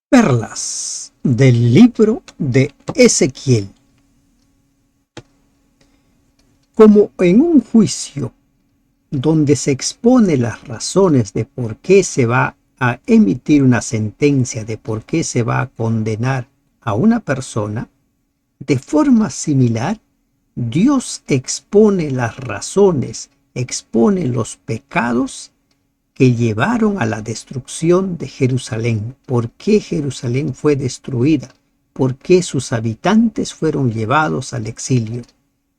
Perlas del libro de Ezequiel. Como en un juicio donde se expone las razones de por qué se va a emitir una sentencia, de por qué se va a condenar a una persona, de forma similar, Dios expone las razones, expone los pecados que llevaron a la destrucción de Jerusalén. ¿Por qué Jerusalén fue destruida? ¿Por qué sus habitantes fueron llevados al exilio?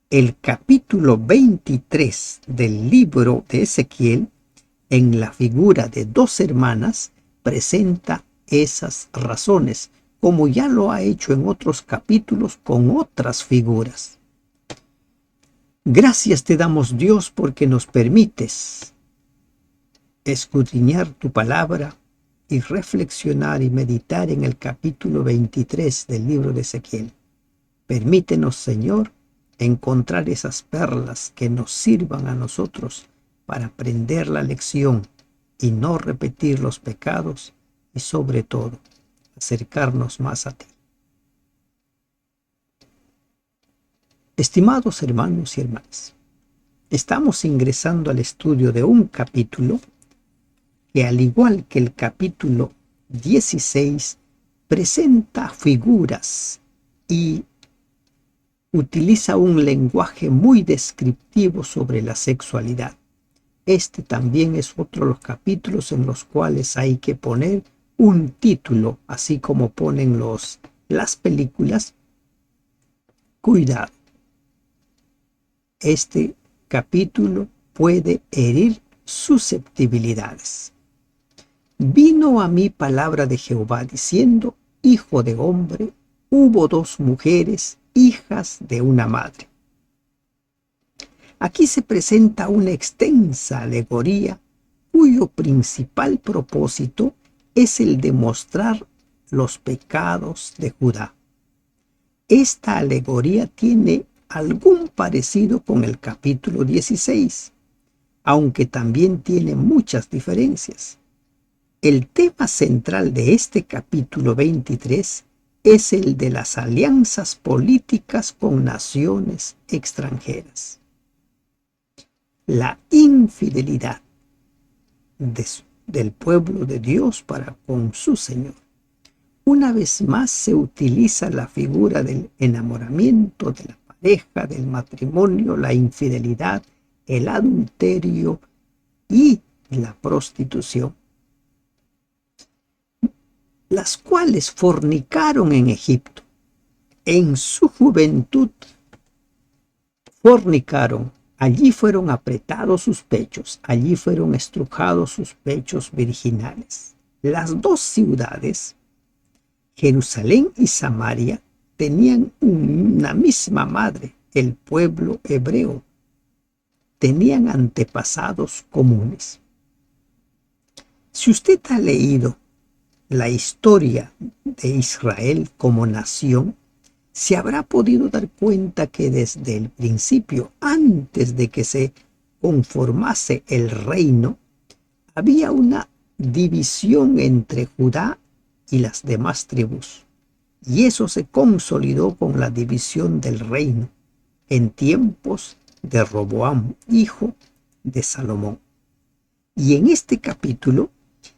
El capítulo 23 del libro de Ezequiel, en la figura de dos hermanas, presenta esas razones, como ya lo ha hecho en otros capítulos con otras figuras. Gracias te damos, Dios, porque nos permites escudriñar tu palabra y reflexionar y meditar en el capítulo 23 del libro de Ezequiel. Permítenos, Señor, encontrar esas perlas que nos sirvan a nosotros para aprender la lección y no repetir los pecados y, sobre todo, acercarnos más a ti. Estimados hermanos y hermanas, estamos ingresando al estudio de un capítulo que, al igual que el capítulo 16, presenta figuras y utiliza un lenguaje muy descriptivo sobre la sexualidad. Este también es otro de los capítulos en los cuales hay que poner un título, así como ponen las películas. Cuidado, este capítulo puede herir susceptibilidades. Vino a mí palabra de Jehová diciendo: Hijo de hombre, hubo dos mujeres, hijas de una madre. Aquí se presenta una extensa alegoría cuyo principal propósito es el de mostrar los pecados de Judá. Esta alegoría tiene algún parecido con el capítulo 16, aunque también tiene muchas diferencias. El tema central de este capítulo 23 es el de las alianzas políticas con naciones extranjeras. La infidelidad del pueblo de Dios para con su Señor. Una vez más se utiliza la figura del enamoramiento, de la pareja, del matrimonio, la infidelidad, el adulterio y la prostitución, las cuales fornicaron en Egipto. En su juventud fornicaron, allí fueron apretados sus pechos, allí fueron estrujados sus pechos virginales. Las dos ciudades, Jerusalén y Samaria, tenían una misma madre, el pueblo hebreo. Tenían antepasados comunes. Si usted ha leído la historia de Israel como nación, se habrá podido dar cuenta que desde el principio, antes de que se conformase el reino, había una división entre Judá y las demás tribus. Y eso se consolidó con la división del reino en tiempos de Roboam, hijo de Salomón. Y en este capítulo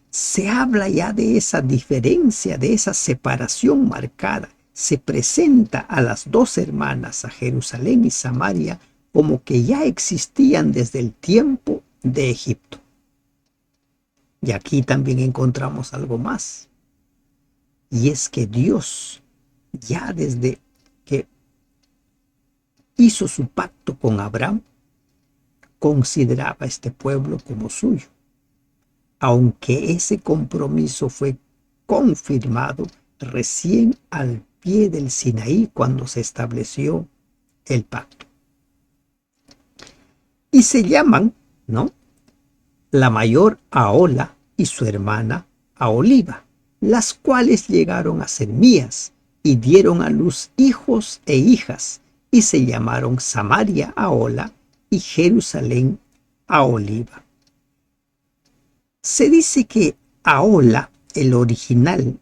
se habla ya de esa diferencia, de esa separación marcada. Se presenta a las dos hermanas, a Jerusalén y Samaria, como que ya existían desde el tiempo de Egipto. Y aquí también encontramos algo más. Y es que Dios, ya desde que hizo su pacto con Abraham, consideraba a este pueblo como suyo, aunque ese compromiso fue confirmado recién al pie del Sinaí cuando se estableció el pacto. Y se llaman, ¿no?, la mayor Ahola y su hermana Aholiba, las cuales llegaron a ser mías y dieron a luz hijos e hijas, y se llamaron Samaria Ahola y Jerusalén Aholiba. Se dice que Ahola, el original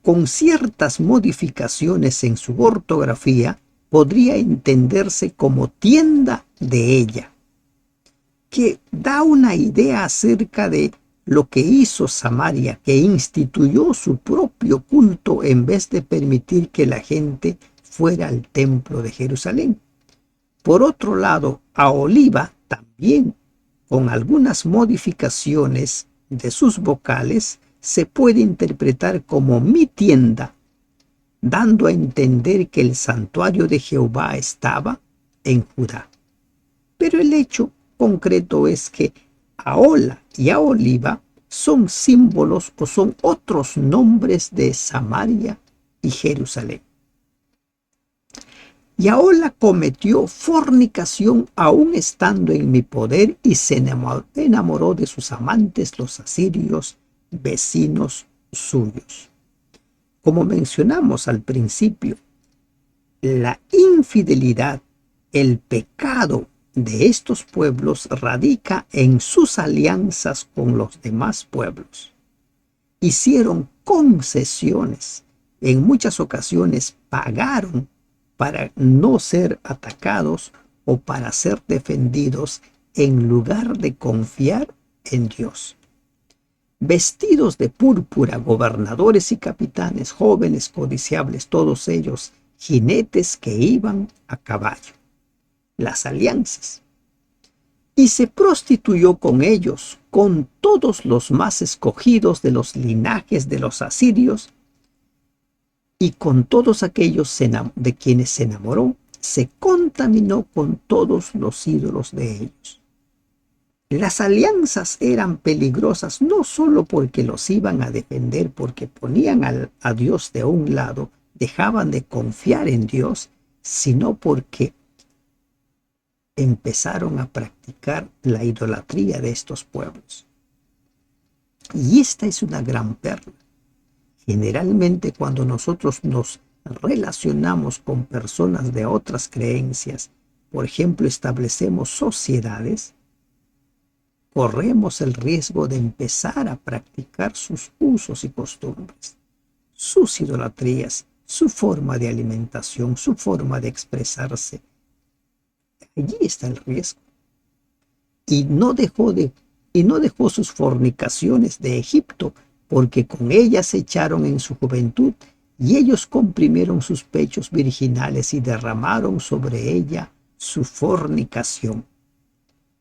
con ciertas modificaciones en su ortografía, podría entenderse como tienda de ella, que da una idea acerca de lo que hizo Samaria, que instituyó su propio culto en vez de permitir que la gente fuera al templo de Jerusalén. Por otro lado, Aholiba también, con algunas modificaciones de sus vocales, se puede interpretar como mi tienda, dando a entender que el santuario de Jehová estaba en Judá. Pero el hecho concreto es que Ahola y Aholiba son símbolos o son otros nombres de Samaria y Jerusalén. Y Ahola cometió fornicación aún estando en mi poder y se enamoró de sus amantes, los asirios, vecinos suyos. Como mencionamos al principio, la infidelidad, el pecado de estos pueblos radica en sus alianzas con los demás pueblos. Hicieron concesiones, en muchas ocasiones pagaron para no ser atacados o para ser defendidos en lugar de confiar en Dios. Vestidos de púrpura, gobernadores y capitanes, jóvenes codiciables, todos ellos, jinetes que iban a caballo. Las alianzas. Y se prostituyó con ellos, con todos los más escogidos de los linajes de los asirios, y con todos aquellos de quienes se enamoró, se contaminó con todos los ídolos de ellos. Las alianzas eran peligrosas no solo porque los iban a defender, porque ponían a Dios de un lado, dejaban de confiar en Dios, sino porque empezaron a practicar la idolatría de estos pueblos. Y esta es una gran perla. Generalmente cuando nosotros nos relacionamos con personas de otras creencias, por ejemplo, establecemos sociedades, corremos el riesgo de empezar a practicar sus usos y costumbres, sus idolatrías, su forma de alimentación, su forma de expresarse. Allí está el riesgo. Y no dejó sus fornicaciones de Egipto, porque con ellas se echaron en su juventud, y ellos comprimieron sus pechos virginales y derramaron sobre ella su fornicación.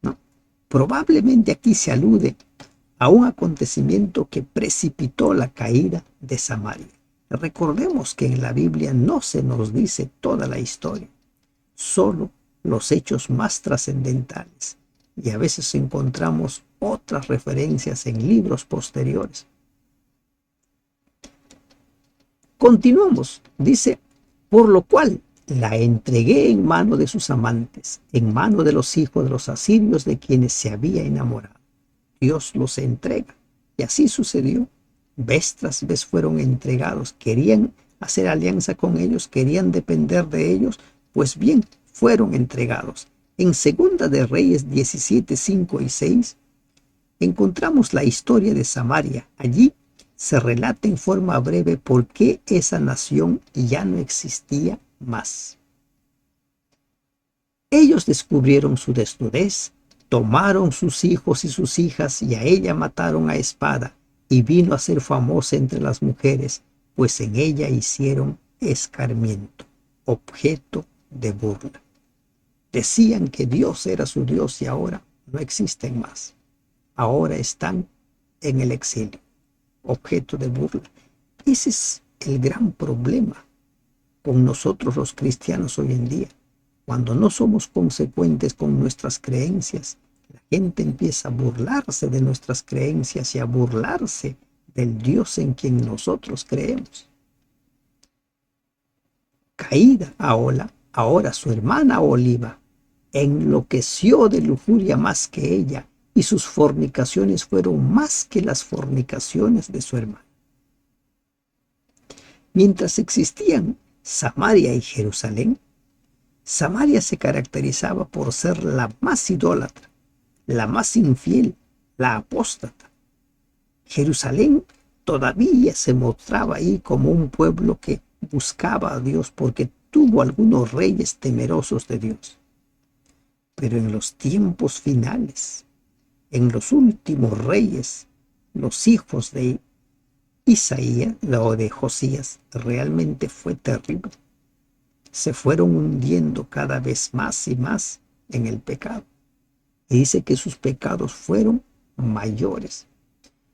¿No? Probablemente aquí se alude a un acontecimiento que precipitó la caída de Samaria. Recordemos que en la Biblia no se nos dice toda la historia, solo los hechos más trascendentales, y a veces encontramos otras referencias en libros posteriores. Continuamos, dice, por lo cual la entregué en mano de sus amantes, en mano de los hijos de los asirios de quienes se había enamorado. Dios los entrega, y así sucedió. Vez tras vez fueron entregados, querían hacer alianza con ellos, querían depender de ellos, pues bien, fueron entregados. En Segunda de Reyes 17, 5 y 6, encontramos la historia de Samaria. Allí se relata en forma breve por qué esa nación ya no existía más. Ellos descubrieron su desnudez, tomaron sus hijos y sus hijas y a ella mataron a espada, y vino a ser famosa entre las mujeres, pues en ella hicieron escarmiento, objeto de burla. Decían que Dios era su Dios y ahora no existen más. Ahora están en el exilio, objeto de burla. Ese es el gran problema con nosotros los cristianos hoy en día. Cuando no somos consecuentes con nuestras creencias, la gente empieza a burlarse de nuestras creencias y a burlarse del Dios en quien nosotros creemos. Caída Ahola, ahora su hermana Aholiba, enloqueció de lujuria más que ella, y sus fornicaciones fueron más que las fornicaciones de su hermana. Mientras existían Samaria y Jerusalén, Samaria se caracterizaba por ser la más idólatra, la más infiel, la apóstata. Jerusalén todavía se mostraba ahí como un pueblo que buscaba a Dios porque tuvo algunos reyes temerosos de Dios. Pero en los tiempos finales, en los últimos reyes, los hijos de Isaías o de Josías, realmente fue terrible. Se fueron hundiendo cada vez más y más en el pecado. Y dice que sus pecados fueron mayores.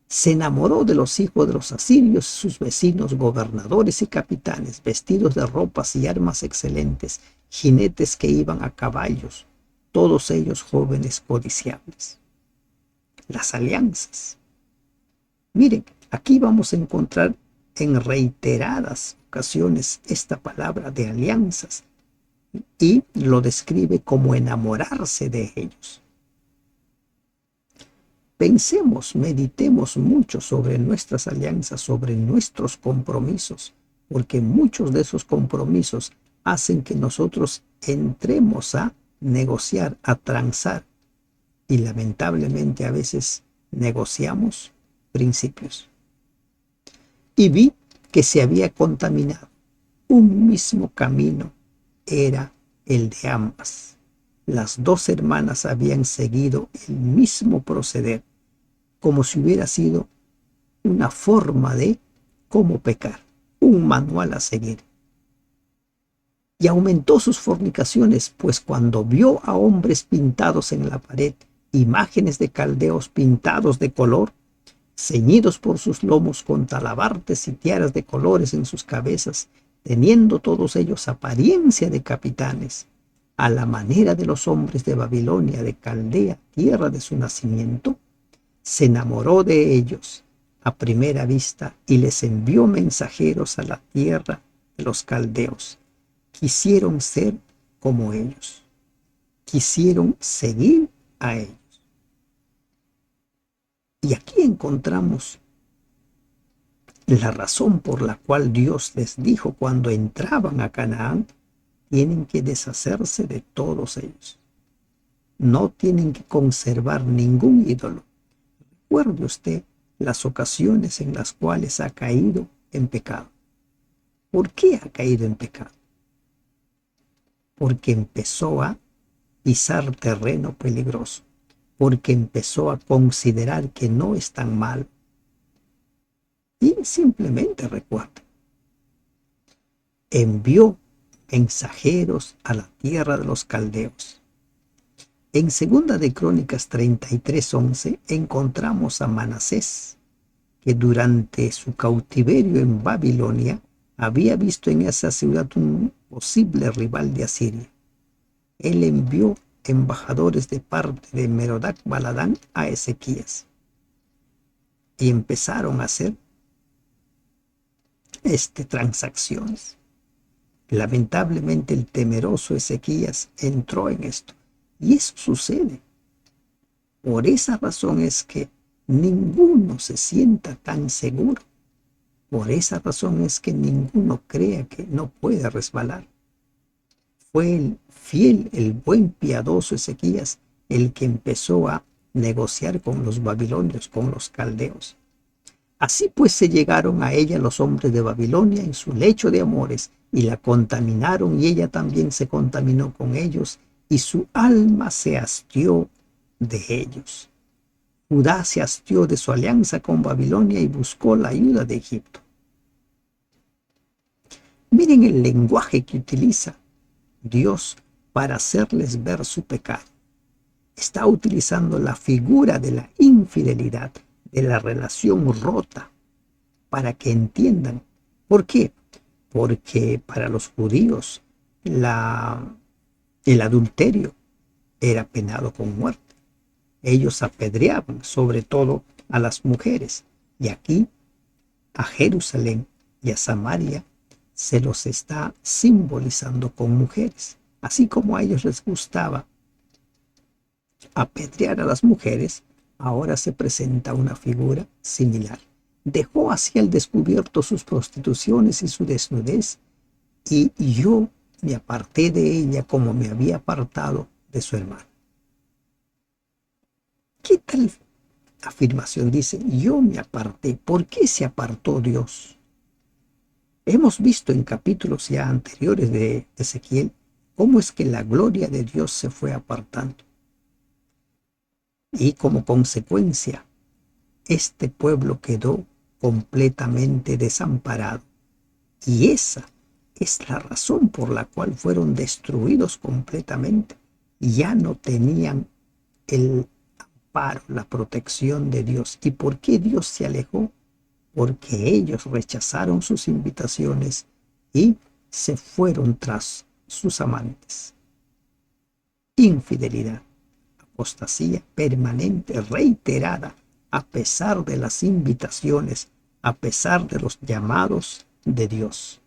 Se enamoró de los hijos de los asirios, sus vecinos, gobernadores y capitanes, vestidos de ropas y armas excelentes, jinetes que iban a caballos, todos ellos jóvenes codiciables. Las alianzas. Miren, aquí vamos a encontrar en reiteradas ocasiones esta palabra de alianzas y lo describe como enamorarse de ellos. Pensemos, meditemos mucho sobre nuestras alianzas, sobre nuestros compromisos, porque muchos de esos compromisos hacen que nosotros entremos a negociar, a transar, y lamentablemente a veces negociamos principios. Y vi que se había contaminado. Un mismo camino era el de ambas. Las dos hermanas habían seguido el mismo proceder, como si hubiera sido una forma de cómo pecar, un manual a seguir. Y aumentó sus fornicaciones, pues cuando vio a hombres pintados en la pared, imágenes de caldeos pintados de color, ceñidos por sus lomos con talabartes y tiaras de colores en sus cabezas, teniendo todos ellos apariencia de capitanes, a la manera de los hombres de Babilonia, de Caldea, tierra de su nacimiento, se enamoró de ellos a primera vista y les envió mensajeros a la tierra de los caldeos. Quisieron ser como ellos, quisieron seguir a ellos. Y aquí encontramos la razón por la cual Dios les dijo cuando entraban a Canaán, tienen que deshacerse de todos ellos. No tienen que conservar ningún ídolo. Recuerde usted las ocasiones en las cuales ha caído en pecado. ¿Por qué ha caído en pecado? Porque empezó a pisar terreno peligroso, porque empezó a considerar que no es tan mal. Y simplemente recuerda, envió mensajeros a la tierra de los caldeos. En segunda de Crónicas 33:11 encontramos a Manasés, que durante su cautiverio en Babilonia había visto en esa ciudad un posible rival de Asiria. Él envió embajadores de parte de Merodac Baladán a Ezequías y empezaron a hacer transacciones. Lamentablemente el temeroso Ezequías entró en esto y eso sucede. Por esa razón es que ninguno se sienta tan seguro. Por esa razón es que ninguno crea que no puede resbalar. Fue el fiel, el buen piadoso Ezequías el que empezó a negociar con los babilonios, con los caldeos. Así pues se llegaron a ella los hombres de Babilonia en su lecho de amores y la contaminaron y ella también se contaminó con ellos y su alma se hastió de ellos. Judá se hastió de su alianza con Babilonia y buscó la ayuda de Egipto. Miren el lenguaje que utiliza Dios para hacerles ver su pecado. Está utilizando la figura de la infidelidad, de la relación rota, para que entiendan. ¿Por qué? Porque para los judíos el adulterio era penado con muerte. Ellos apedreaban sobre todo a las mujeres. Y aquí a Jerusalén y a Samaria se los está simbolizando con mujeres. Así como a ellos les gustaba apedrear a las mujeres, ahora se presenta una figura similar. Dejó así al descubierto sus prostituciones y su desnudez, y yo me aparté de ella como me había apartado de su hermano. ¿Qué tal afirmación dice, yo me aparté. ¿Por qué se apartó Dios? Hemos visto en capítulos ya anteriores de Ezequiel cómo es que la gloria de Dios se fue apartando. Y como consecuencia, este pueblo quedó completamente desamparado. Y esa es la razón por la cual fueron destruidos completamente. Ya no tenían el amparo, la protección de Dios. ¿Y por qué Dios se alejó? Porque ellos rechazaron sus invitaciones y se fueron tras sus amantes. Infidelidad, apostasía permanente, reiterada, a pesar de las invitaciones, a pesar de los llamados de Dios.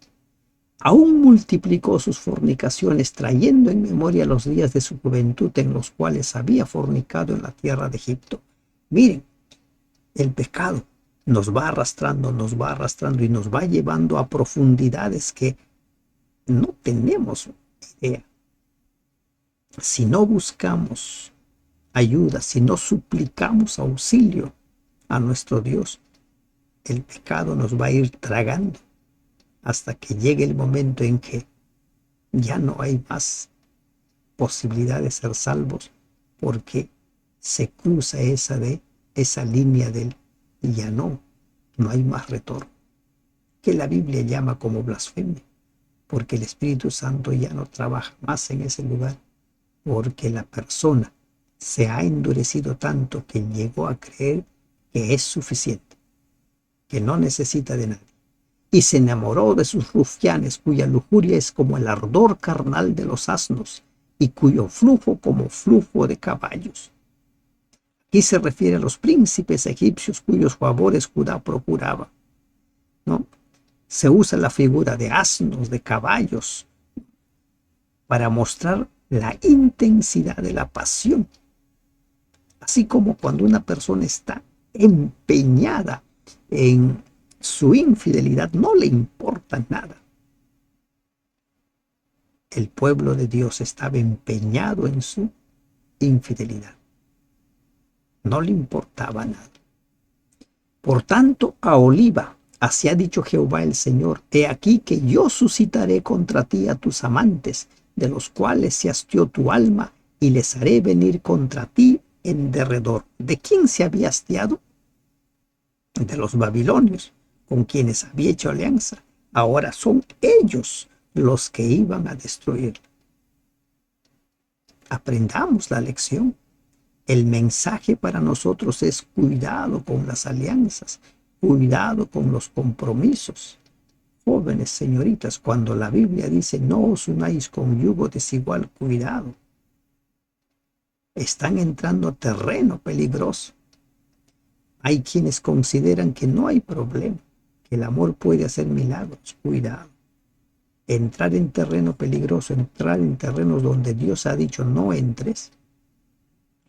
Aún multiplicó sus fornicaciones, trayendo en memoria los días de su juventud en los cuales había fornicado en la tierra de Egipto. Miren, el pecado nos va arrastrando y nos va llevando a profundidades que no tenemos idea. Si no buscamos ayuda, si no suplicamos auxilio a nuestro Dios, el pecado nos va a ir tragando hasta que llegue el momento en que ya no hay más posibilidad de ser salvos, porque se cruza esa línea del ya no hay más retorno, que la Biblia llama como blasfemia, porque el Espíritu Santo ya no trabaja más en ese lugar, porque la persona se ha endurecido tanto que llegó a creer que es suficiente, que no necesita de nadie, y se enamoró de sus rufianes, cuya lujuria es como el ardor carnal de los asnos, y cuyo flujo como flujo de caballos. Aquí se refiere a los príncipes egipcios cuyos favores Judá procuraba, ¿no? Se usa la figura de asnos, de caballos, para mostrar la intensidad de la pasión. Así como cuando una persona está empeñada en su infidelidad, no le importa nada. El pueblo de Dios estaba empeñado en su infidelidad. No le importaba nada. Por tanto, a Oliva, así ha dicho Jehová el Señor, he aquí que yo suscitaré contra ti a tus amantes, de los cuales se hastió tu alma, y les haré venir contra ti en derredor. ¿De quién se había hastiado? De los babilonios, con quienes había hecho alianza. Ahora son ellos los que iban a destruir. Aprendamos la lección. El mensaje para nosotros es cuidado con las alianzas, cuidado con los compromisos. Jóvenes, señoritas, cuando la Biblia dice no os unáis con yugo desigual, cuidado. Están entrando a terreno peligroso. Hay quienes consideran que no hay problema, que el amor puede hacer milagros. Cuidado. Entrar en terreno peligroso, entrar en terrenos donde Dios ha dicho no entres,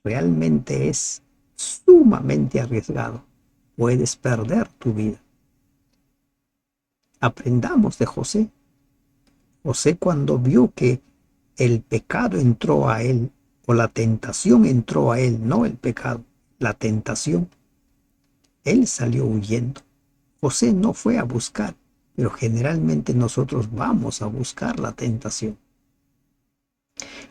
realmente es sumamente arriesgado. Puedes perder tu vida. Aprendamos de José. José, cuando vio que el pecado entró a él, o la tentación entró a él, no el pecado, la tentación, él salió huyendo. José no fue a buscar, pero generalmente nosotros vamos a buscar la tentación.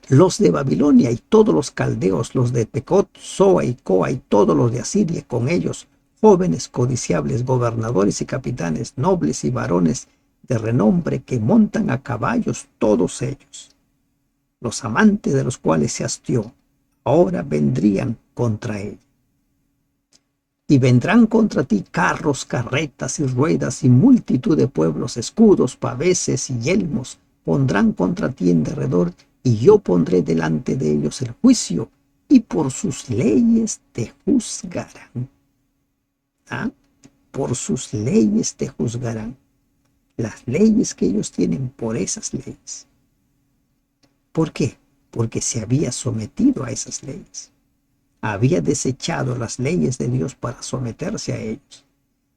Los de Babilonia y todos los caldeos, los de Pecot, Soa y Coa y todos los de Asiria, con ellos, jóvenes codiciables, gobernadores y capitanes, nobles y varones de renombre que montan a caballos, todos ellos. Los amantes de los cuales se hastió, ahora vendrían contra él. Y vendrán contra ti carros, carretas y ruedas y multitud de pueblos, escudos, paveses y yelmos, pondrán contra ti en derredor, y yo pondré delante de ellos el juicio, y por sus leyes te juzgarán. ¿Ah? Por sus leyes te juzgarán. Las leyes que ellos tienen, por esas leyes. ¿Por qué? Porque se había sometido a esas leyes. Había desechado las leyes de Dios para someterse a ellos.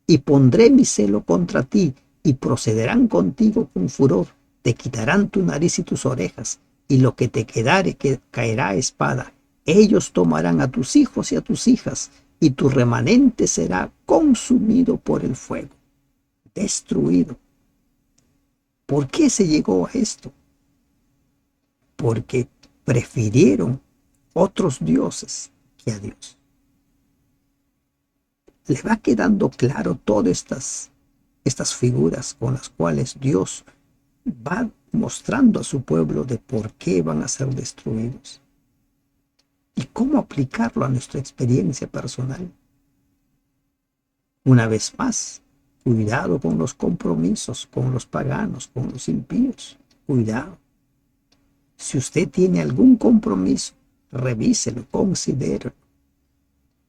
Y pondré mi celo contra ti, y procederán contigo con furor. Te quitarán tu nariz y tus orejas, y lo que te quedare que caerá a espada. Ellos tomarán a tus hijos y a tus hijas, y tu remanente será consumido por el fuego, destruido. ¿Por qué se llegó a esto? Porque prefirieron otros dioses que a Dios. Le va quedando claro todas estas figuras con las cuales Dios va mostrando a su pueblo de por qué van a ser destruidos y cómo aplicarlo a nuestra experiencia personal. Una vez más, cuidado con los compromisos, con los paganos, con los impíos. Cuidado. Si usted tiene algún compromiso, revíselo, considérelo.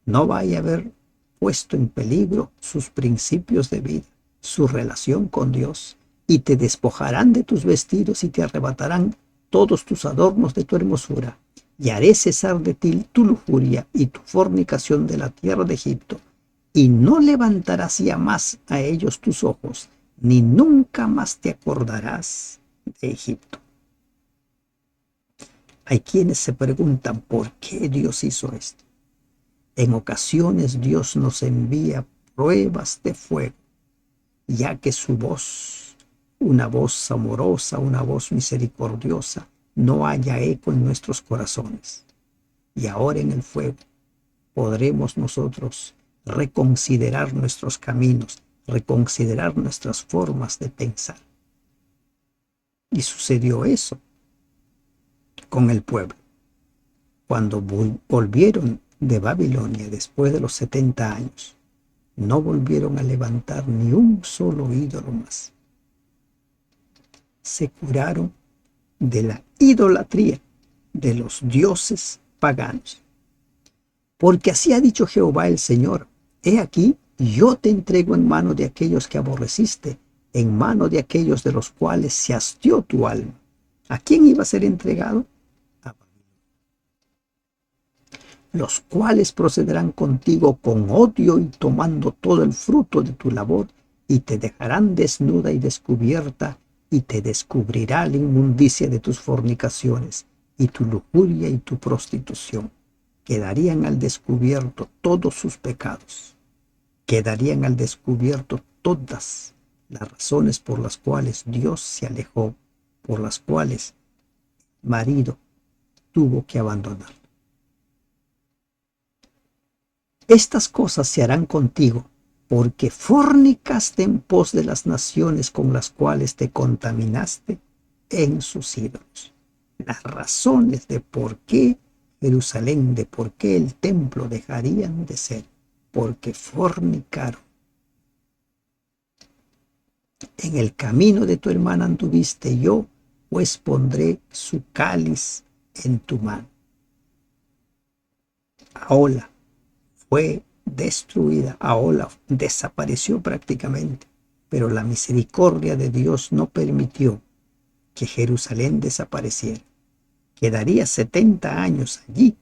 No vaya a haber puesto en peligro sus principios de vida, su relación con Dios, y te despojarán de tus vestidos y te arrebatarán todos tus adornos de tu hermosura, y haré cesar de ti tu lujuria y tu fornicación de la tierra de Egipto, y no levantarás ya más a ellos tus ojos, ni nunca más te acordarás de Egipto. Hay quienes se preguntan por qué Dios hizo esto. En ocasiones Dios nos envía pruebas de fuego, ya que su voz, una voz amorosa, una voz misericordiosa, no haya eco en nuestros corazones. Y ahora en el fuego podremos nosotros reconsiderar nuestros caminos, reconsiderar nuestras formas de pensar. Y sucedió eso con el pueblo. Cuando volvieron de Babilonia después de los 70 años, no volvieron a levantar ni un solo ídolo más. Se curaron de la idolatría de los dioses paganos. Porque así ha dicho Jehová el Señor: he aquí, yo te entrego en mano de aquellos que aborreciste, en mano de aquellos de los cuales se hastió tu alma. ¿A quién iba a ser entregado? A Babilonia. Los cuales procederán contigo con odio y tomando todo el fruto de tu labor, y te dejarán desnuda y descubierta, y te descubrirá la inmundicia de tus fornicaciones, y tu lujuria y tu prostitución. Quedarían al descubierto todos sus pecados. Quedarían al descubierto todas las razones por las cuales Dios se alejó, por las cuales el marido tuvo que abandonar. Estas cosas se harán contigo, porque fornicaste en pos de las naciones con las cuales te contaminaste en sus ídolos. Las razones de por qué Jerusalén, de por qué el templo dejarían de ser, porque fornicaron. En el camino de tu hermana anduviste, yo pues pondré su cáliz en tu mano. Ahola fue destruida, Ahola desapareció prácticamente, pero la misericordia de Dios no permitió que Jerusalén desapareciera. Quedaría 70 años allí,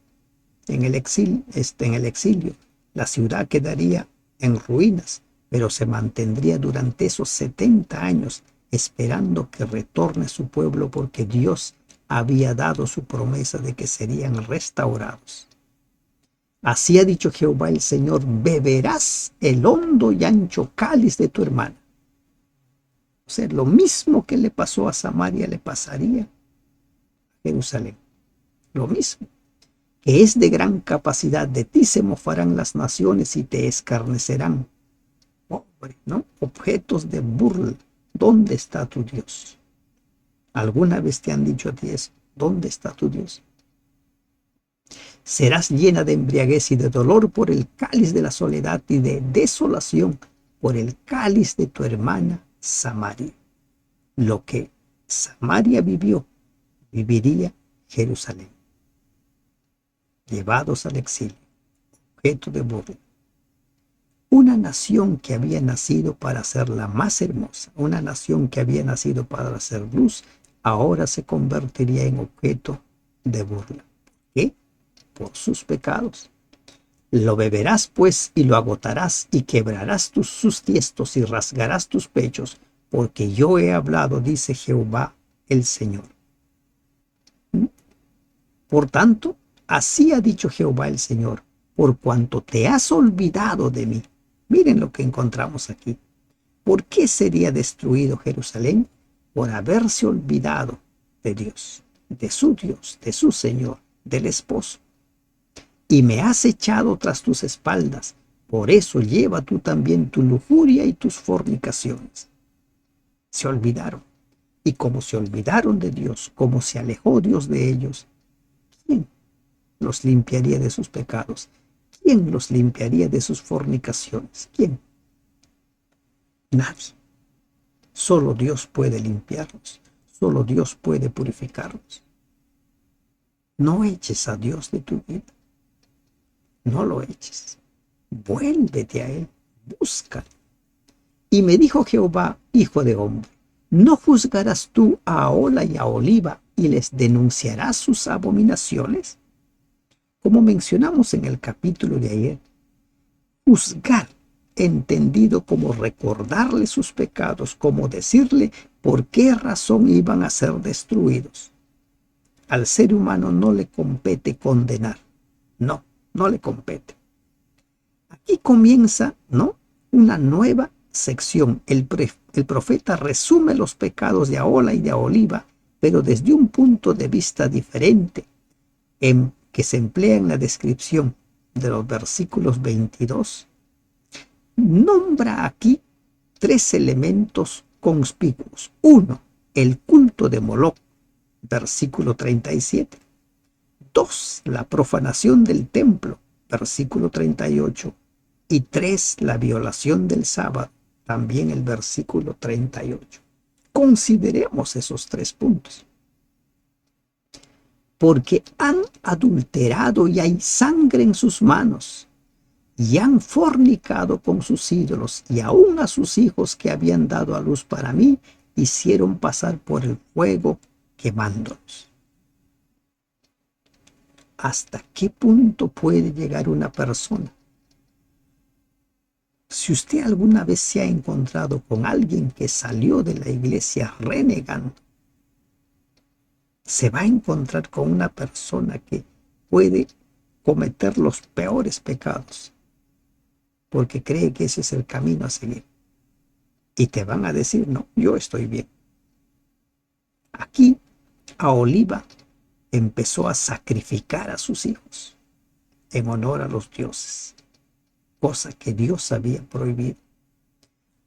en el exilio. La ciudad quedaría en ruinas, pero se mantendría durante esos 70 años esperando que retorne su pueblo, porque Dios había dado su promesa de que serían restaurados. Así ha dicho Jehová el Señor: beberás el hondo y ancho cáliz de tu hermana. O sea, lo mismo que le pasó a Samaria le pasaría a Jerusalén. Lo mismo. Que es de gran capacidad, de ti se mofarán las naciones y te escarnecerán. Pobre, ¿no? Objetos de burla. ¿Dónde está tu Dios? ¿Alguna vez te han dicho a ti eso? ¿Dónde está tu Dios? Serás llena de embriaguez y de dolor por el cáliz de la soledad y de desolación por el cáliz de tu hermana Samaria. Lo que Samaria vivió, viviría Jerusalén. Llevados al exilio, objeto de burla. Una nación que había nacido para ser la más hermosa, una nación que había nacido para ser luz, ahora se convertiría en objeto de burla. ¿Por qué? Por sus pecados. Lo beberás pues y lo agotarás y quebrarás sus tiestos y rasgarás tus pechos, porque yo he hablado, dice Jehová el Señor. Por tanto, así ha dicho Jehová el Señor: por cuanto te has olvidado de mí. Miren lo que encontramos aquí. ¿Por qué sería destruido Jerusalén? Por haberse olvidado de Dios, de su Señor, del esposo. Y me has echado tras tus espaldas, por eso lleva tú también tu lujuria y tus fornicaciones. Se olvidaron. Y como se olvidaron de Dios, como se alejó Dios de ellos, ¿quién los limpiaría de sus pecados? ¿Quién los limpiaría de sus fornicaciones? ¿Quién? Nadie. Solo Dios puede limpiarnos. Solo Dios puede purificarnos. No eches a Dios de tu vida. No lo eches. Vuélvete a Él. Búscalo. Y me dijo Jehová, hijo de hombre, ¿no juzgarás tú a Ahola y a Oliva y les denunciarás sus abominaciones? Como mencionamos en el capítulo de ayer, juzgar, entendido como recordarle sus pecados, como decirle por qué razón iban a ser destruidos. Al ser humano no le compete condenar, no, no le compete. Aquí comienza, ¿no?, una nueva sección. El profeta resume los pecados de Ahola y de Aholiba, pero desde un punto de vista diferente, que se emplea en la descripción de los versículos 22. Nombra aquí tres elementos conspicuos. Uno, el culto de Moloc, versículo 37. Dos, la profanación del templo, versículo 38. Y tres, la violación del sábado, también el versículo 38. Consideremos esos tres puntos. Porque han adulterado y hay sangre en sus manos, y han fornicado con sus ídolos, y aún a sus hijos que habían dado a luz para mí, hicieron pasar por el fuego quemándolos. ¿Hasta qué punto puede llegar una persona? Si usted alguna vez se ha encontrado con alguien que salió de la iglesia renegando, se va a encontrar con una persona que puede cometer los peores pecados porque cree que ese es el camino a seguir. Y te van a decir, no, yo estoy bien. Aquí, Aholiba empezó a sacrificar a sus hijos en honor a los dioses, cosa que Dios había prohibido.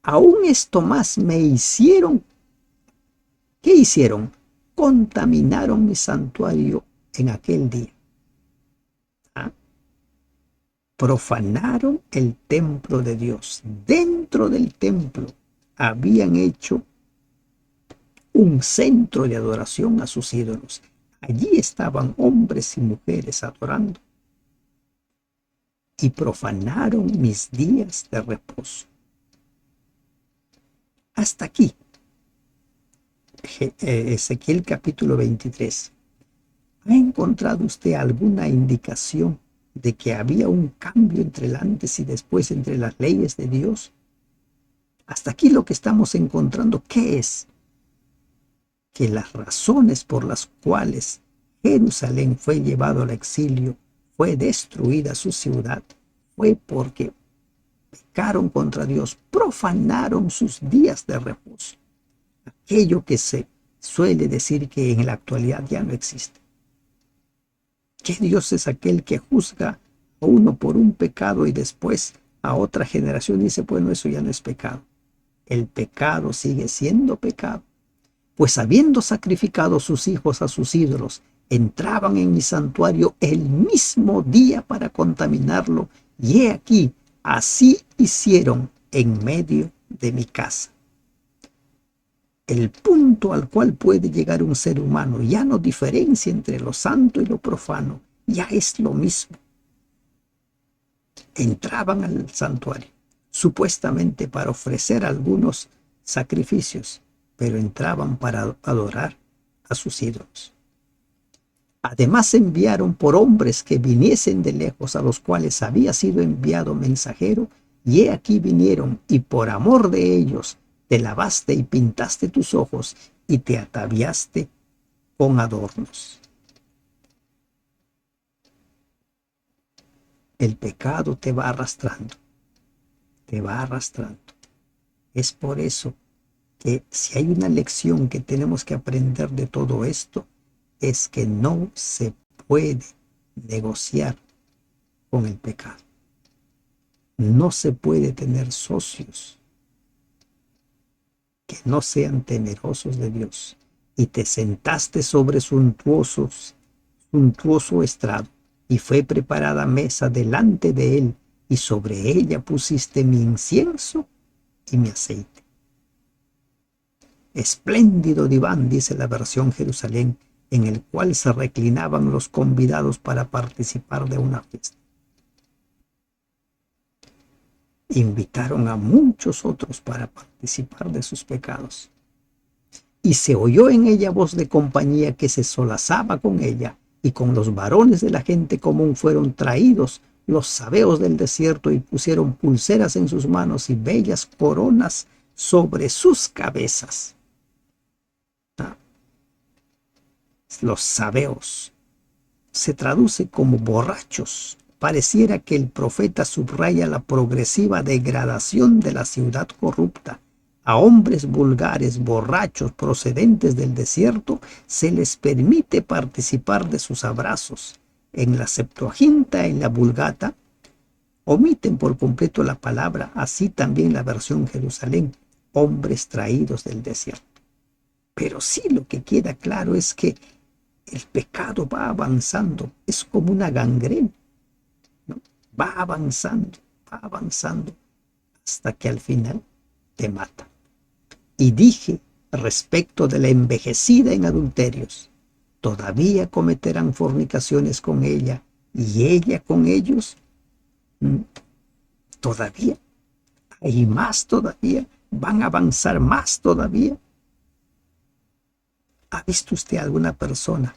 Aún esto más me hicieron. ¿Qué hicieron? Contaminaron mi santuario en aquel día. ¿Ah? Profanaron el templo de Dios. Dentro del templo habían hecho un centro de adoración a sus ídolos. Allí estaban hombres y mujeres adorando. Y profanaron mis días de reposo. Hasta aquí. Ezequiel capítulo 23. ¿Ha encontrado usted alguna indicación de que había un cambio entre el antes y después entre las leyes de Dios? Hasta aquí lo que estamos encontrando, ¿qué es? Que las razones por las cuales Jerusalén fue llevado al exilio, fue destruida su ciudad, fue porque pecaron contra Dios, profanaron sus días de reposo. Aquello que se suele decir que en la actualidad ya no existe. ¿Qué Dios es aquel que juzga a uno por un pecado y después a otra generación dice, bueno, eso ya no es pecado? El pecado sigue siendo pecado. Pues habiendo sacrificado sus hijos a sus ídolos, entraban en mi santuario el mismo día para contaminarlo, y he aquí, así hicieron en medio de mi casa. El punto al cual puede llegar un ser humano ya no diferencia entre lo santo y lo profano, ya es lo mismo. Entraban al santuario, supuestamente para ofrecer algunos sacrificios, pero entraban para adorar a sus ídolos. Además enviaron por hombres que viniesen de lejos, a los cuales había sido enviado mensajero, y he aquí vinieron, y por amor de ellos te lavaste y pintaste tus ojos, y te ataviaste con adornos. El pecado te va arrastrando, te va arrastrando. Es por eso que si hay una lección que tenemos que aprender de todo esto, es que no se puede negociar con el pecado. No se puede tener socios que no sean temerosos de Dios. Y te sentaste sobre suntuoso estrado, y fue preparada mesa delante de él, y sobre ella pusiste mi incienso y mi aceite. Espléndido diván, dice la versión Jerusalén, en el cual se reclinaban los convidados para participar de una fiesta. Invitaron a muchos otros para participar de sus pecados. Y se oyó en ella voz de compañía que se solazaba con ella, y con los varones de la gente común fueron traídos los sabeos del desierto, y pusieron pulseras en sus manos y bellas coronas sobre sus cabezas. Los sabeos se traduce como borrachos. Pareciera que el profeta subraya la progresiva degradación de la ciudad corrupta. A hombres vulgares, borrachos, procedentes del desierto, se les permite participar de sus abrazos. En la Septuaginta, en la Vulgata, omiten por completo la palabra, así también la versión Jerusalén, hombres traídos del desierto. Pero sí lo que queda claro es que el pecado va avanzando, es como una gangrena, ¿no? Va avanzando, hasta que al final te mata. Y dije respecto de la envejecida en adulterios, todavía cometerán fornicaciones con ella, y ella con ellos, todavía, hay más todavía, van a avanzar más todavía. ¿Ha visto usted alguna persona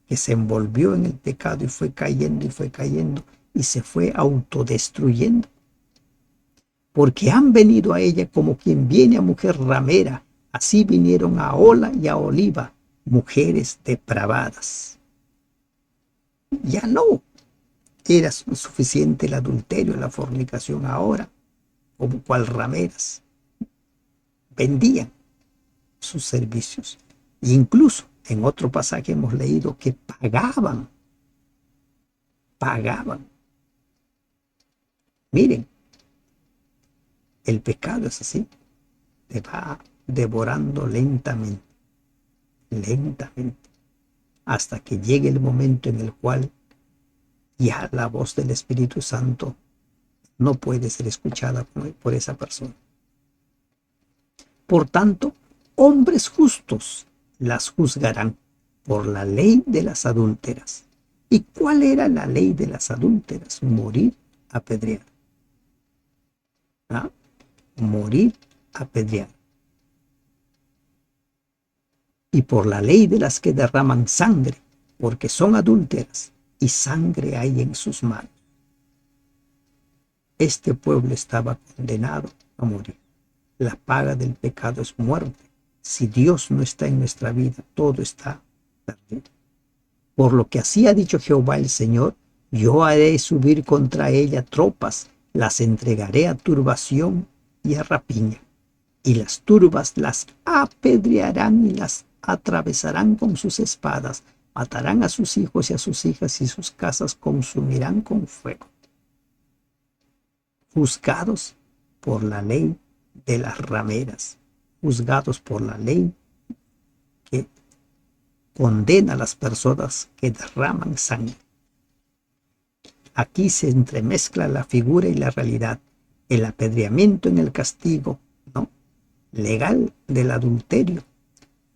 que se envolvió en el pecado y fue cayendo y se fue autodestruyendo? Porque han venido a ella como quien viene a mujer ramera, así vinieron a Ola y a Oliva, mujeres depravadas. Ya no era suficiente el adulterio, la fornicación, ahora, como cual rameras, vendían sus servicios. E incluso en otro pasaje hemos leído que pagaban. Miren, el pecado es así, te va devorando lentamente, hasta que llegue el momento en el cual ya la voz del Espíritu Santo no puede ser escuchada por esa persona. Por tanto, hombres justos las juzgarán por la ley de las adúlteras. ¿Y cuál era la ley de las adúlteras? Morir apedreado. ¿Ah? Morir apedreado. Y por la ley de las que derraman sangre, porque son adúlteras, y sangre hay en sus manos. Este pueblo estaba condenado a morir. La paga del pecado es muerte. Si Dios no está en nuestra vida, todo está perdido. Por lo que así ha dicho Jehová el Señor, yo haré subir contra ella tropas, las entregaré a turbación y a rapiña, y las turbas las apedrearán y las atravesarán con sus espadas, matarán a sus hijos y a sus hijas, y sus casas consumirán con fuego. Juzgados por la ley de las rameras, juzgados por la ley que condena a las personas que derraman sangre. Aquí se entremezcla la figura y la realidad, el apedreamiento en el castigo, ¿no?, legal del adulterio,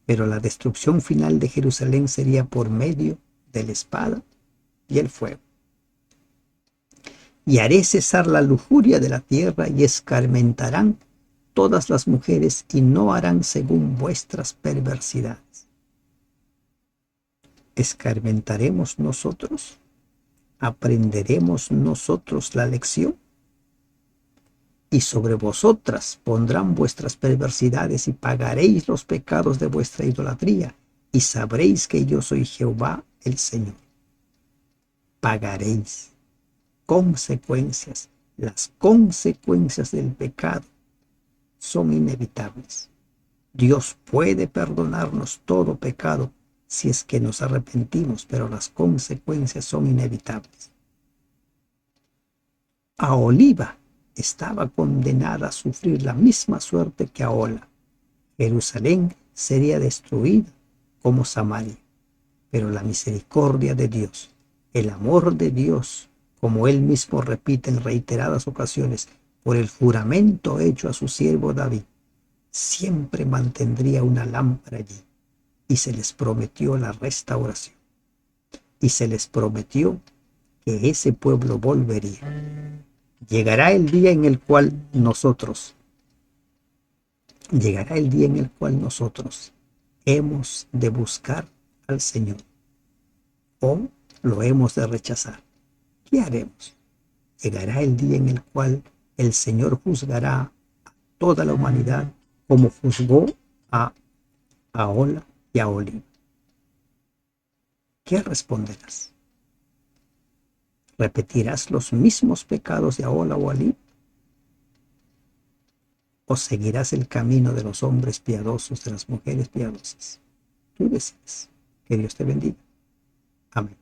pero la destrucción final de Jerusalén sería por medio de la espada y el fuego. Y haré cesar la lujuria de la tierra, y escarmentarán todas las mujeres, y no harán según vuestras perversidades. ¿Escarmentaremos nosotros? ¿Aprenderemos nosotros la lección? Y sobre vosotras pondrán vuestras perversidades, y pagaréis los pecados de vuestra idolatría, y sabréis que yo soy Jehová el Señor. Pagaréis. consecuencias. Las consecuencias del pecado son inevitables. Dios puede perdonarnos todo pecado si es que nos arrepentimos, pero las consecuencias son inevitables. Aholiba estaba condenada a sufrir la misma suerte que Ahola. Jerusalén sería destruida como Samaria, pero la misericordia de Dios, el amor de Dios, como él mismo repite en reiteradas ocasiones, por el juramento hecho a su siervo David, siempre mantendría una lámpara allí, y se les prometió la restauración, y se les prometió que ese pueblo volvería. Llegará el día en el cual nosotros, llegará el día en el cual nosotros hemos de buscar al Señor o lo hemos de rechazar. ¿Qué haremos? Llegará el día en el cual el Señor juzgará a toda la humanidad como juzgó a Ahola y a Oholiba. ¿Qué responderás? ¿Repetirás los mismos pecados de Ahola o Oholiba? ¿O seguirás el camino de los hombres piadosos, de las mujeres piadosas? Tú decides. Que Dios te bendiga. Amén.